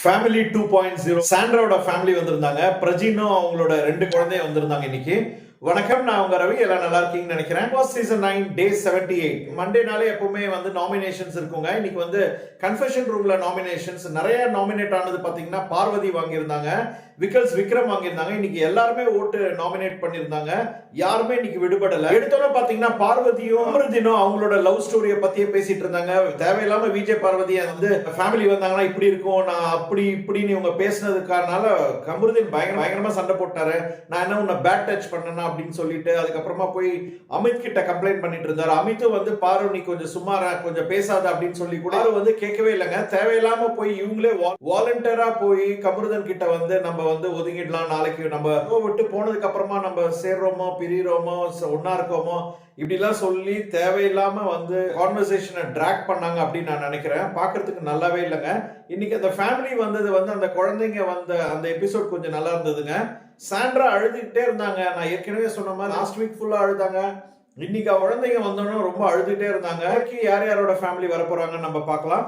Family 2.0 சாண்ட்ராவோட family வந்திருந்தாங்க. பிரஜினும் அவங்களோட 2 குழந்தையும் வந்திருந்தாங்க இன்னைக்கு. வணக்கம், நான் உங்க ரவி. எல்லாம் நல்லா இருக்கீங்கன்னு நினைக்கிறேன். சீசன் 9 டே 78 மண்டேனாலே எப்பவுமே வந்து நாமினேஷன்ஸ் இருக்குங்க. இன்னைக்கு வந்து கன்ஃபெஷன் ரூம்ல நாமினேஷன்ஸ் நிறைய நாமினேட் ஆனது பாத்தீங்கன்னா பார்வதி வாங்கியிருந்தாங்க, விக்ரம் வாங்கியிருந்தாங்க. இன்னைக்கு எல்லாருமே ஓட்டு நாமினேட் பண்ணியிருந்தாங்க. யாருமே இன்னைக்கு விடுபடல. எடுத்தோட பாத்தீங்கன்னா பார்வதியும் அமிர்தினும் அவங்களோட லவ் ஸ்டோரியை பத்தியே பேசிட்டு இருந்தாங்க. தேவையில்லாம விஜய் பார்வதியை வந்து ஃபேமிலி வந்தாங்கன்னா இப்படி இருக்கும், நான் அப்படி இப்படின்னு இவங்க பேசினதுக்காரனால அமிர்தின் பயங்கரமா சண்டை போட்டாரு. நான் என்ன உன்னை பேட் டச் பண்ணனா அப்படின்னு சொல்லிட்டு அதுக்கப்புறமா போய் அமித் கிட்ட கம்ப்ளைண்ட் பண்ணிட்டு இருந்தாரு. அமித்தும் வந்து பாரு நீ கொஞ்சம் சுமாரா கொஞ்சம் பேசாத அப்படின்னு சொல்லி கூட வந்து கேட்கவே இல்லைங்க. தேவையில்லாம போய் இவங்களே வாலண்டியரா போய் கமருதன் கிட்ட வந்து நம்ம வந்து ஒதுங்கிடலாம், நாளைக்கு நம்ம விட்டு போனதுக்கு அப்புறமா நம்ம சேர்றோமோ பிரிறோமோ ஒன்னா இருக்கோமோ இப்படிலாம் சொல்லி தேவையில்லாம வந்து கான்வர்சேஷனை டிராக் பண்ணாங்க அப்படின்னு நான் நினைக்கிறேன். பாக்குறதுக்கு நல்லாவே இல்லைங்க. இன்னைக்கு அந்த ஃபேமிலி வந்தது வந்து அந்த குழந்தைங்க வந்த அந்த எபிசோட் கொஞ்சம் நல்லா இருந்ததுங்க. சாண்ட்ரா அழுதுகிட்டே இருந்தாங்க. நான் ஏற்கனவே சொன்ன மாதிரி லாஸ்ட் வீக் ஃபுல்லா அழுதாங்க. இன்னைக்கு குழந்தைங்க வந்தோன்னு ரொம்ப அழுதுகிட்டே இருந்தாங்க. யார் யாரோட ஃபேமிலி வர போறாங்கன்னு நம்ம பார்க்கலாம்.